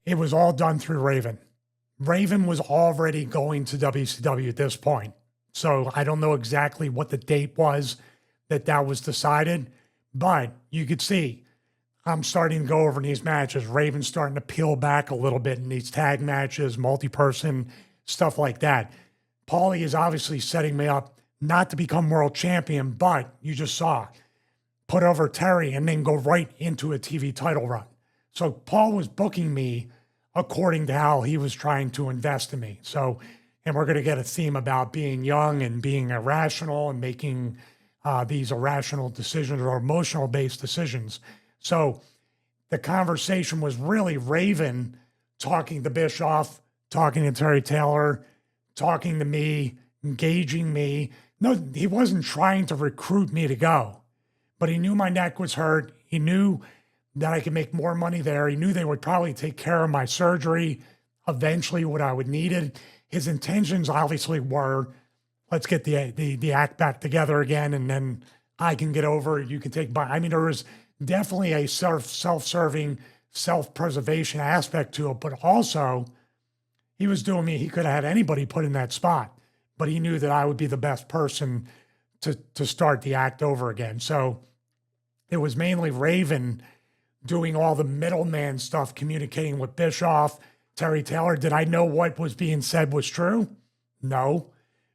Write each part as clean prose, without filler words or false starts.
It was all done through Raven. Raven was already going to WCW at this point. So I don't know exactly what the date was that was decided, but you could see I'm starting to go over in these matches. Raven's starting to peel back a little bit in these tag matches, multi-person, stuff like that. Paulie is obviously setting me up not to become world champion, but you just saw put over Terry and then go right into a TV title run. So Paul was booking me according to how he was trying to invest in me. So, and we're going to get a theme about being young and being irrational and making these irrational decisions or emotional-based decisions. So the conversation was really Raven talking to Bischoff, talking to Terry Taylor, talking to me, engaging me. No, he wasn't trying to recruit me to go, but he knew my neck was hurt. He knew that I could make more money there. He knew they would probably take care of my surgery, eventually what I would need it. His intentions obviously were, let's get the act back together again, and then I can get over it. You can take by. I mean, there was definitely a self-serving, self-preservation aspect to it, but also he was doing me. He could have had anybody put in that spot, but he knew that I would be the best person to start the act over again. So it was mainly Raven doing all the middleman stuff, communicating with Bischoff, Terry Taylor. Did I know what was being said was true? No.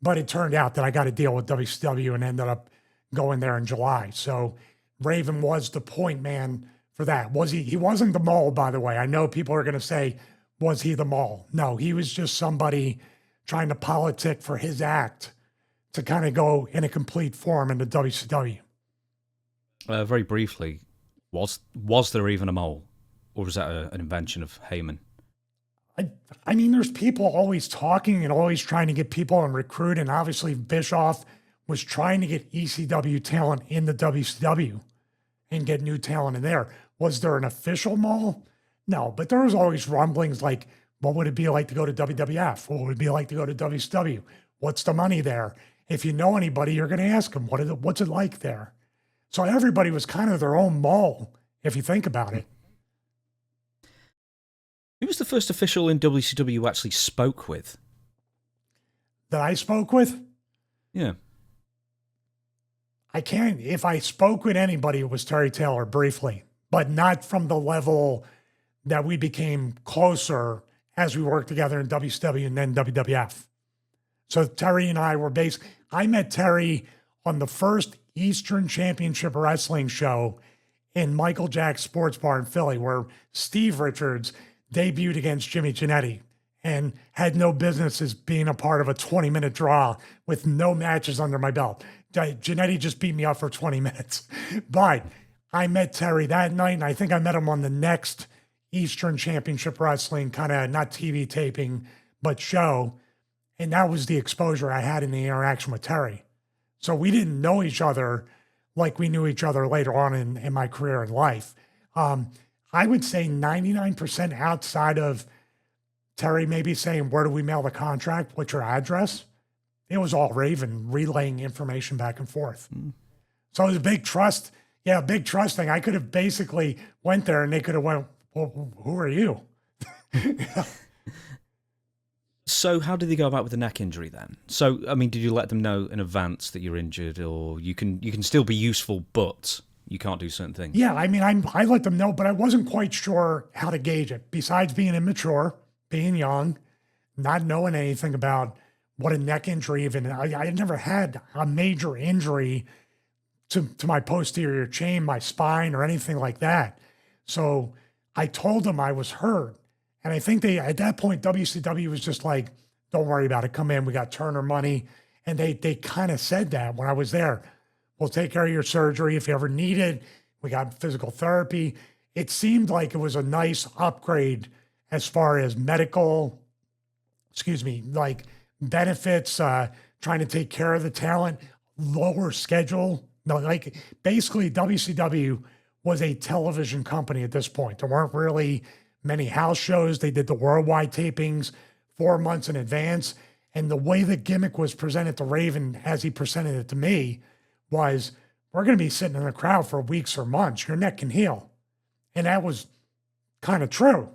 But it turned out that I got a deal with WCW and ended up going there in July. So Raven was the point man for that. Was he? He wasn't the mole, by the way. I know people are going to say, was he the mole? No, he was just somebody trying to politic for his act to kind of go in a complete form into WCW. Very briefly, was there even a mole? Or was that an invention of Heyman? I mean, there's people always talking and always trying to get people and recruit. And obviously Bischoff was trying to get ECW talent in the WCW and get new talent in there. Was there an official mole? No, but there was always rumblings like, what would it be like to go to WWF? What would it be like to go to WCW? What's the money there? If you know anybody, you're going to ask them, what's it like there? So everybody was kind of their own mole, if you think about it. Who was the first official in WCW you actually spoke with? That I spoke with? Yeah. I can't, if I spoke with anybody, it was Terry Taylor briefly, but not from the level that we became closer as we worked together in WCW and then WWF. So Terry and I were I met Terry on the first Eastern Championship Wrestling show in Michael Jack's Sports Bar in Philly, where Steve Richards debuted against Jimmy Jannetty and had no business as being a part of a 20-minute draw with no matches under my belt. Jannetty just beat me up for 20 minutes. But I met Terry that night, and I think I met him on the next Eastern Championship Wrestling, kind of not TV taping, but show. And that was the exposure I had in the interaction with Terry. So we didn't know each other like we knew each other later on in my career and life. I would say 99% outside of Terry maybe saying, where do we mail the contract? What's your address? It was all Raven relaying information back and forth. So it was a big trust. Yeah, big trust thing. I could have basically went there and they could have went, well, who are you? So how did they go about with the neck injury then? So, I mean, did you let them know in advance that you're injured, or you can still be useful, but you can't do certain things? Yeah, I mean, I let them know, but I wasn't quite sure how to gauge it. Besides being immature, being young, not knowing anything about what a neck injury even, I had never had a major injury to my posterior chain, my spine, or anything like that. So I told them I was hurt. And I think at that point, WCW was just like, don't worry about it. Come in. We got Turner money. And they kind of said that when I was there. We'll take care of your surgery if you ever need it. We got physical therapy. It seemed like it was a nice upgrade as far as medical, like benefits, trying to take care of the talent, lower schedule. No, like basically WCW was a television company at this point. There weren't really many house shows. They did the worldwide tapings 4 months in advance. And the way the gimmick was presented to Raven as he presented it to me was, we're going to be sitting in the crowd for weeks or months. Your neck can heal. And that was kind of true.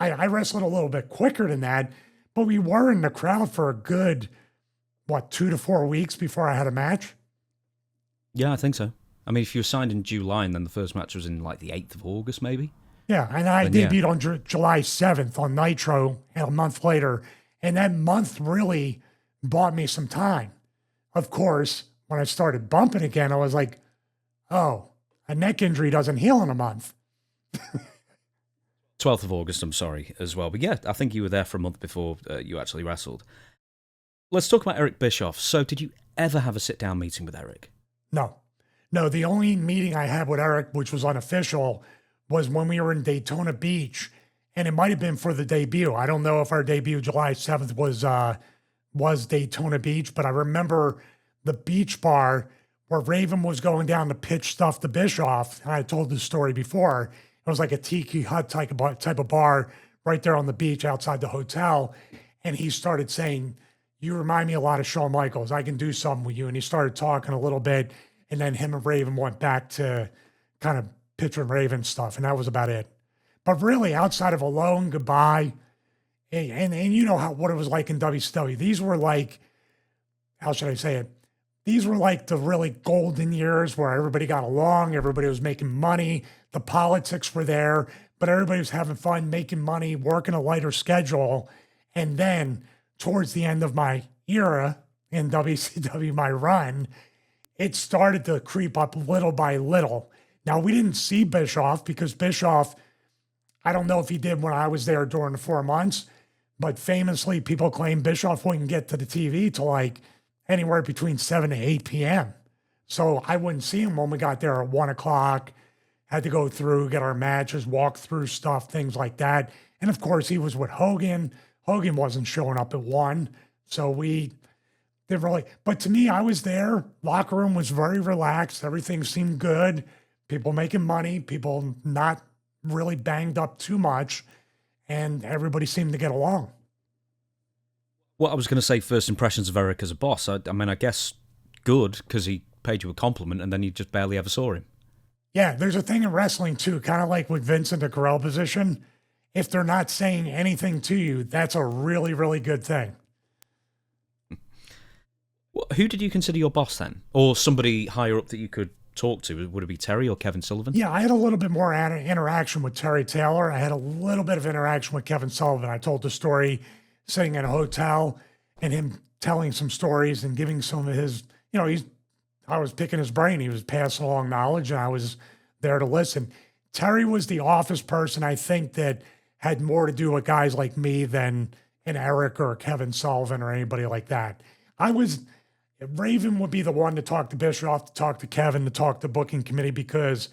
I wrestled a little bit quicker than that, but we were in the crowd for a good, what, 2 to 4 weeks before I had a match? Yeah, I think so. I mean, if you were signed in July and then the first match was in like the 8th of August, maybe. Yeah, and I Then yeah. debuted on July 7th on Nitro, and a month later. And that month really bought me some time. Of course, when I started bumping again, I was like, oh, a neck injury doesn't heal in a month. 12th of August, I'm sorry, as well. But yeah, I think you were there for a month before you actually wrestled. Let's talk about Eric Bischoff. So did you ever have a sit-down meeting with Eric? No. No, the only meeting I had with Eric, which was unofficial, was when we were in Daytona Beach, and it might have been for the debut. I don't know if our debut July 7th was Daytona Beach, but I remember the beach bar where Raven was going down to pitch stuff to Bischoff. And I told this story before. It was like a tiki hut type of bar right there on the beach outside the hotel. And he started saying, "You remind me a lot of Shawn Michaels. I can do something with you." And he started talking a little bit. And then him and Raven went back to kind of pitching Raven stuff. And that was about it. But really, outside of Alone, Goodbye, and you know what it was like in WCW. These were like, how should I say it? These were like the really golden years where everybody got along, everybody was making money, the politics were there, but everybody was having fun, making money, working a lighter schedule. And then towards the end of my era in WCW, my run, it started to creep up little by little. Now, we didn't see Bischoff because Bischoff, I don't know if he did when I was there during the 4 months, but famously people claim Bischoff wouldn't get to the TV till like anywhere between 7 to 8 p.m. So I wouldn't see him when we got there at 1 o'clock, had to go through, get our matches, walk through stuff, things like that. And of course, he was with Hogan. Hogan wasn't showing up at 1. So we didn't really, but to me, I was there. Locker room was very relaxed. Everything seemed good. People making money, people not really banged up too much, and everybody seemed to get along. Well, I was going to say first impressions of Eric as a boss. I mean, I guess good because he paid you a compliment and then you just barely ever saw him. Yeah, there's a thing in wrestling too, kind of like with Vince in the Corral position. If they're not saying anything to you, that's a really, really good thing. Well, who did you consider your boss then? Or somebody higher up that you could talk to? Would it be Terry or Kevin Sullivan? Yeah, I had a little bit more interaction with Terry Taylor. I had a little bit of interaction with Kevin Sullivan. I told the story sitting in a hotel and him telling some stories and giving some of his, I was picking his brain. He was passing along knowledge and I was there to listen. Terry was the office person, I think, that had more to do with guys like me than an Eric or Kevin Sullivan or anybody like that. Raven would be the one to talk to Bischoff, to talk to Kevin, to talk to booking committee because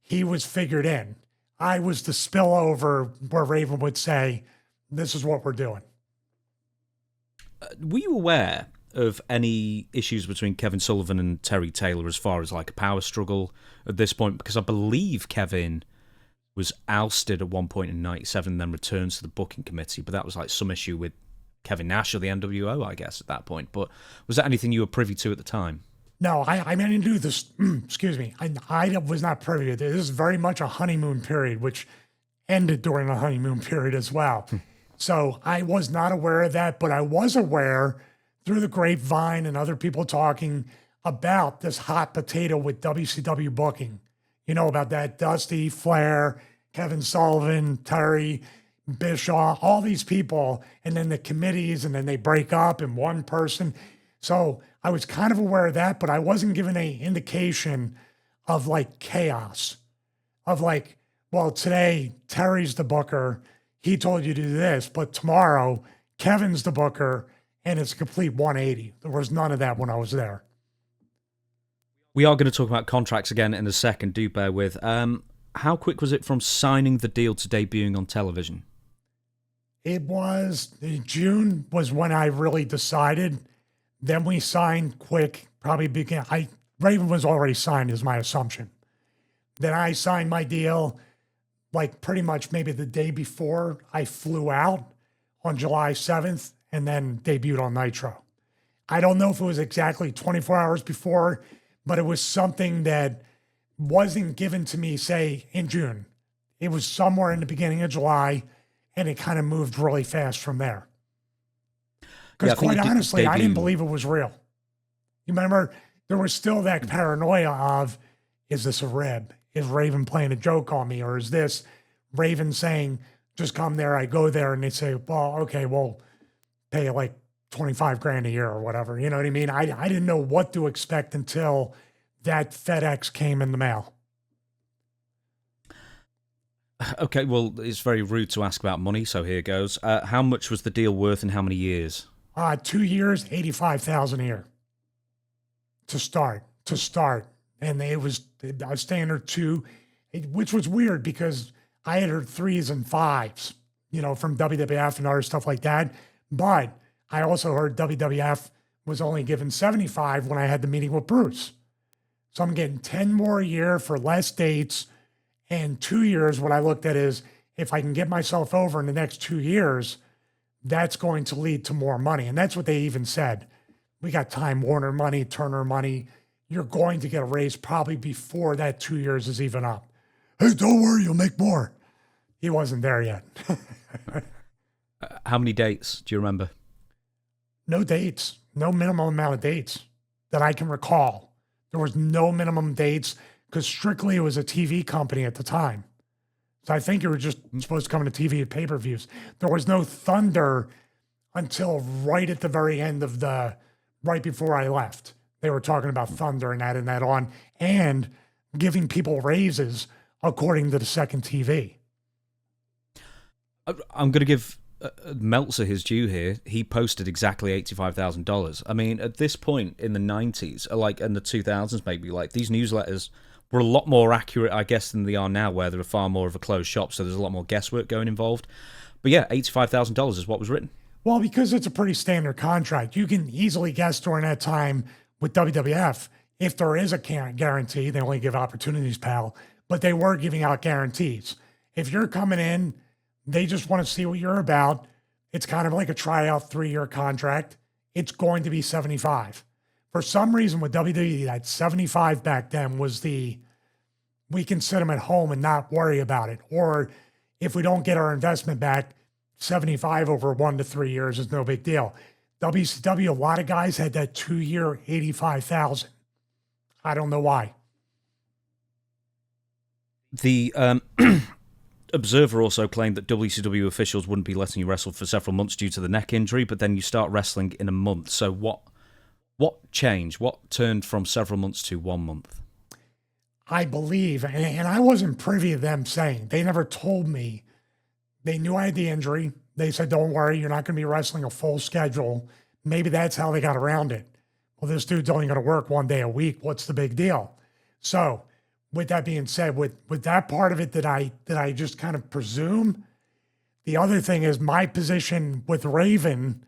he was figured in. I was the spillover where Raven would say, "This is what we're doing." Were you aware of any issues between Kevin Sullivan and Terry Taylor as far as like a power struggle at this point? Because I believe Kevin was ousted at one point in 97 and then returns to the booking committee, but that was like some issue with Kevin Nash or the NWO, I guess, at that point. But was that anything you were privy to at the time? No, I didn't do this. Excuse me. I was not privy to this. This is very much a honeymoon period, which ended during the honeymoon period as well. So I was not aware of that, but I was aware through the grapevine and other people talking about this hot potato with WCW booking. You know about that Dusty, Flair, Kevin Sullivan, Terry, Bischoff, all these people, and then the committees, and then they break up and one person. So I was kind of aware of that, but I wasn't given any indication of like chaos, of like, well, today Terry's the booker, he told you to do this, but tomorrow Kevin's the booker, and it's a complete 180. There was none of that when I was there. We are going to talk about contracts again in a second, do bear with. How quick was it from signing the deal to debuting on television? It was, June was when I really decided. Then we signed quick, Raven was already signed is my assumption. Then I signed my deal like pretty much maybe the day before I flew out on July 7th and then debuted on Nitro. I don't know if it was exactly 24 hours before, but it was something that wasn't given to me, say, in June. It was somewhere in the beginning of July, and it kind of moved really fast from there. Yeah, Because I think quite the honestly, I didn't debut- believe it was real. You remember, there was still that paranoia of, is this a rib? Is Raven playing a joke on me? Or is this Raven saying, just come there, I go there, and they say, well, okay, we'll pay like 25 grand a year or whatever. You know what I mean? I didn't know what to expect until that FedEx came in the mail. Okay, well, it's very rude to ask about money, so here goes. How much was the deal worth and how many years? 2 years, 85,000 a year to start. And it was a standard two, which was weird because I had heard threes and fives, from WWF and other stuff like that. But I also heard WWF was only given 75 when I had the meeting with Bruce. So I'm getting 10 more a year for less dates. And 2 years, what I looked at is if I can get myself over in the next 2 years, that's going to lead to more money. And that's what they even said. We got Time Warner money, Turner money. You're going to get a raise probably before that 2 years is even up. Hey, don't worry, you'll make more. He wasn't there yet. How many dates do you remember? No dates, no minimum amount of dates that I can recall. There was no minimum dates because strictly it was a TV company at the time. So I think you were just supposed to come to TV at pay-per-views. There was no Thunder until right at the very end of right before I left. They were talking about Thunder and that on, and giving people raises according to the second TV. I'm going to give Meltzer his due here. He posted exactly $85,000. I mean, at this point in the 90s, like in the 2000s maybe, like these newsletters were a lot more accurate, I guess, than they are now, where they're far more of a closed shop, so there's a lot more guesswork going involved. But yeah, $85,000 is what was written. Well, because it's a pretty standard contract, you can easily guess during that time with WWF, if there is a guarantee, they only give opportunities, pal, but they were giving out guarantees. If you're coming in, they just want to see what you're about. It's kind of like a tryout 3-year contract. It's going to be 75. For some reason with WWE, that 75 back then was we can sit them at home and not worry about it. Or if we don't get our investment back, 75 over 1 to 3 years is no big deal. WCW, a lot of guys had that 2-year 85,000. I don't know why. The Observer also claimed that WCW officials wouldn't be letting you wrestle for several months due to the neck injury, but then you start wrestling in a month. So what changed? What turned from several months to 1 month? I believe, and I wasn't privy to them saying, they never told me. They knew I had the injury. They said, don't worry, you're not going to be wrestling a full schedule. Maybe that's how they got around it. Well, this dude's only going to work 1 day a week. What's the big deal? So with that being said, with that part of it that I just kind of presume, the other thing is my position with Raven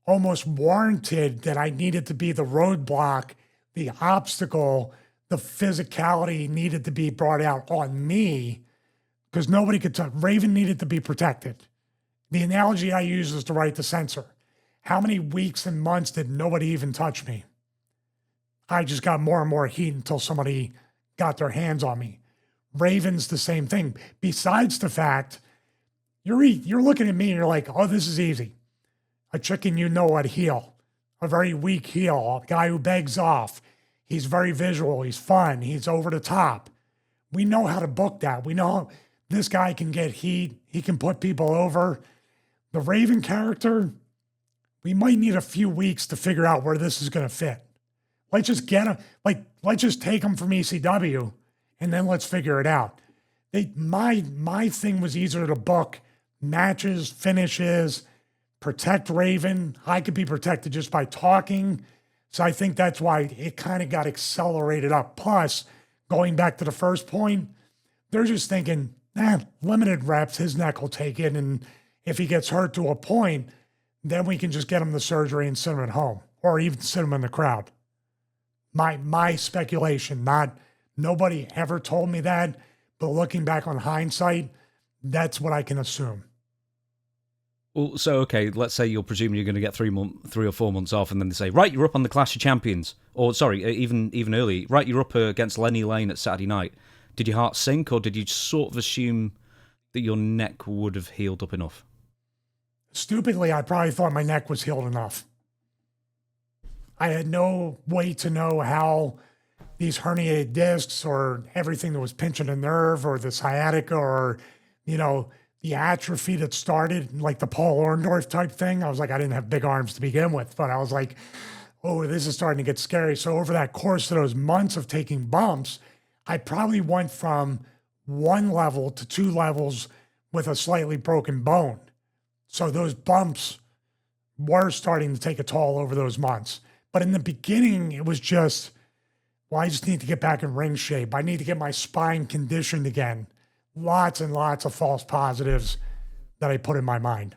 almost warranted that I needed to be the roadblock, the obstacle, the physicality needed to be brought out on me because nobody could touch. Raven needed to be protected. The analogy I use is to write the censor. How many weeks and months did nobody even touch me? I just got more and more heat until somebody got their hands on me. Raven's the same thing. Besides the fact, you're looking at me and you're like, oh, this is easy. A chicken at heel, a very weak heel, a guy who begs off. He's very visual. He's fun. He's over the top. We know how to book that. We know this guy can get heat. He can put people over. The Raven character, we might need a few weeks to figure out where this is going to fit. Let's just get him. Let's just take him from ECW, and then let's figure it out. My thing was easier to book matches, finishes, protect Raven. I could be protected just by talking. So I think that's why it kind of got accelerated up. Plus, going back to the first point, they're just thinking, limited reps, his neck will take it. And if he gets hurt to a point, then we can just get him the surgery and send him at home or even send him in the crowd. My speculation, nobody ever told me that, but looking back on hindsight, that's what I can assume. Well, so, okay, let's say you're presuming you're going to get 3 or 4 months off, and then they say, right, you're up on the Clash of Champions. Or, sorry, even early. Right, you're up against Lenny Lane at Saturday night. Did your heart sink, or did you sort of assume that your neck would have healed up enough? Stupidly, I probably thought my neck was healed enough. I had no way to know how these herniated discs or everything that was pinching a nerve or the sciatica or, the atrophy that started, like the Paul Orndorff type thing. I was like, I didn't have big arms to begin with, but I was like, oh, this is starting to get scary. So over that course of those months of taking bumps, I probably went from 1 level to 2 levels with a slightly broken bone. So those bumps were starting to take a toll over those months. But in the beginning, it was just, well, I just need to get back in ring shape. I need to get my spine conditioned again. Lots and lots of false positives that I put in my mind.